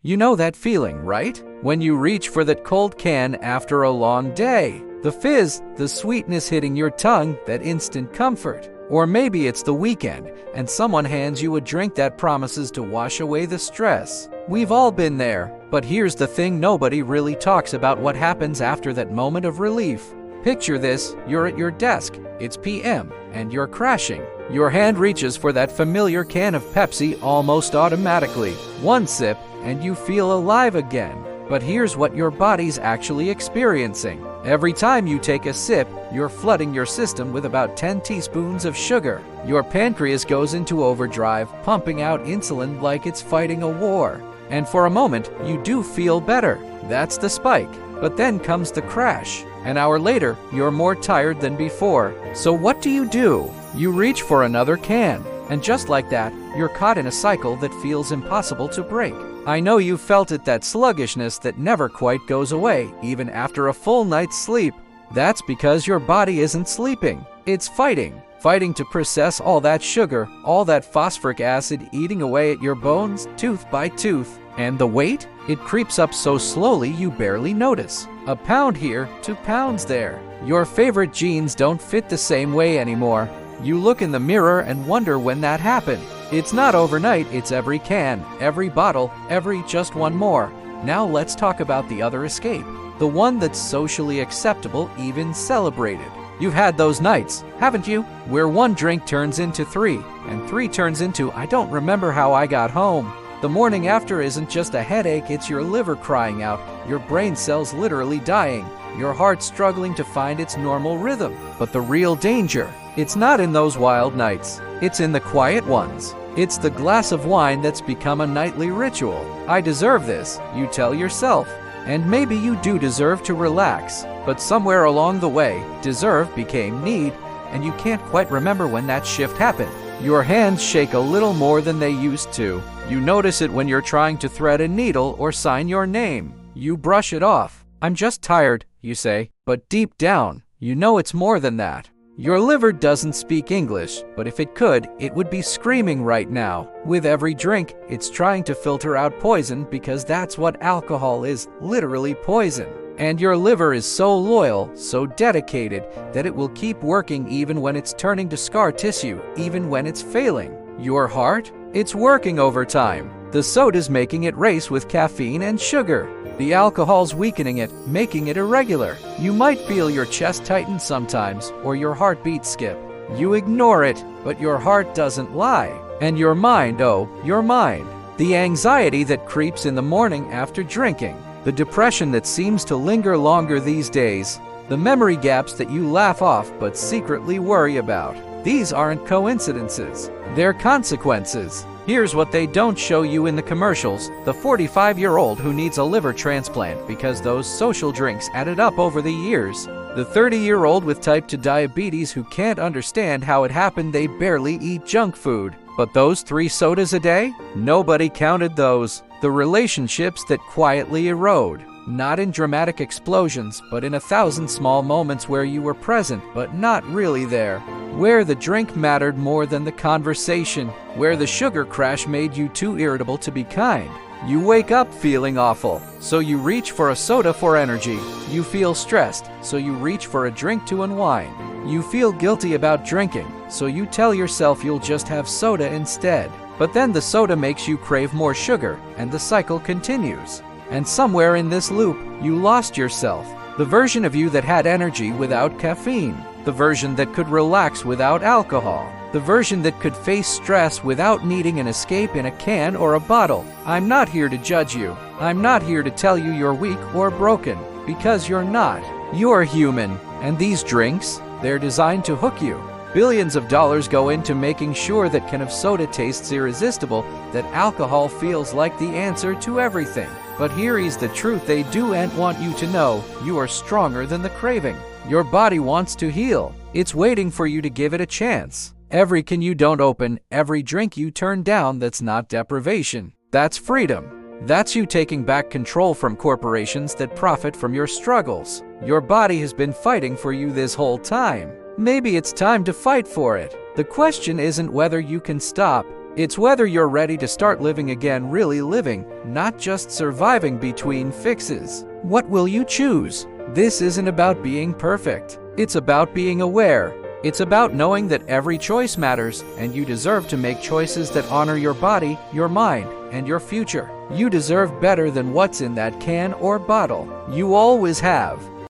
You know that feeling, right? When you reach for that cold can after a long day. The fizz, the sweetness hitting your tongue, that instant comfort. Or maybe it's the weekend, and someone hands you a drink that promises to wash away the stress. We've all been there, but here's the thing, nobody really talks about what happens after that moment of relief. Picture this, you're at your desk, it's PM, and you're crashing. Your hand reaches for that familiar can of Pepsi almost automatically. One sip, and you feel alive again. But here's what your body's actually experiencing. Every time you take a sip, you're flooding your system with about 10 teaspoons of sugar. Your pancreas goes into overdrive, pumping out insulin like it's fighting a war. And for a moment, you do feel better. That's the spike. But then comes the crash. An hour later, you're more tired than before. So what do? You reach for another can. And just like that, you're caught in a cycle that feels impossible to break. I know you've felt it, that sluggishness that never quite goes away, even after a full night's sleep. That's because your body isn't sleeping. It's fighting to process all that sugar, all that phosphoric acid eating away at your bones, tooth by tooth. And the weight? It creeps up so slowly you barely notice. A pound here, 2 pounds there. Your favorite jeans don't fit the same way anymore. You look in the mirror and wonder when that happened. It's not overnight, it's every can, every bottle, every just one more. Now let's talk about the other escape. The one that's socially acceptable, even celebrated. You've had those nights, haven't you? Where one drink turns into 3, and 3 turns into I don't remember how I got home. The morning after isn't just a headache, it's your liver crying out, your brain cells literally dying, your heart struggling to find its normal rhythm. But the real danger, it's not in those wild nights. It's in the quiet ones. It's the glass of wine that's become a nightly ritual. I deserve this, you tell yourself. And maybe you do deserve to relax. But somewhere along the way, deserve became need, and you can't quite remember when that shift happened. Your hands shake a little more than they used to. You notice it when you're trying to thread a needle or sign your name. You brush it off. I'm just tired, you say, but deep down, you know it's more than that. Your liver doesn't speak English, but if it could, it would be screaming right now. With every drink, it's trying to filter out poison because that's what alcohol is, literally poison. And your liver is so loyal, so dedicated, that it will keep working even when it's turning to scar tissue, even when it's failing. Your heart? It's working overtime. The soda's making it race with caffeine and sugar. The alcohol's weakening it, making it irregular. You might feel your chest tighten sometimes, or your heartbeat skip. You ignore it, but your heart doesn't lie. And your mind, oh, your mind. The anxiety that creeps in the morning after drinking. The depression that seems to linger longer these days. The memory gaps that you laugh off but secretly worry about. These aren't coincidences. They're consequences. Here's what they don't show you in the commercials. The 45-year-old who needs a liver transplant because those social drinks added up over the years. The 30-year-old with type 2 diabetes who can't understand how it happened they barely eat junk food. But those 3 sodas a day? Nobody counted those. The relationships that quietly erode. Not in dramatic explosions, but in 1,000 small moments where you were present, but not really there. Where the drink mattered more than the conversation. Where the sugar crash made you too irritable to be kind. You wake up feeling awful, so you reach for a soda for energy. You feel stressed, so you reach for a drink to unwind. You feel guilty about drinking, so you tell yourself you'll just have soda instead. But then the soda makes you crave more sugar, and the cycle continues. And somewhere in this loop, you lost yourself. The version of you that had energy without caffeine. The version that could relax without alcohol. The version that could face stress without needing an escape in a can or a bottle. I'm not here to judge you. I'm not here to tell you you're weak or broken, because you're not. You're human. And these drinks, they're designed to hook you. Billions of dollars go into making sure that can of soda tastes irresistible, that alcohol feels like the answer to everything. But here is the truth they do and want you to know. You are stronger than the craving. Your body wants to heal. It's waiting for you to give it a chance. Every can you don't open, every drink you turn down, that's not deprivation. That's freedom. That's you taking back control from corporations that profit from your struggles. Your body has been fighting for you this whole time. Maybe it's time to fight for it. The question isn't whether you can stop, It's whether you're ready to start living again, really living, not just surviving between fixes. What will you choose? This isn't about being perfect. It's about being aware. It's about knowing that every choice matters, and you deserve to make choices that honor your body, your mind, and your future. You deserve better than what's in that can or bottle. You always have.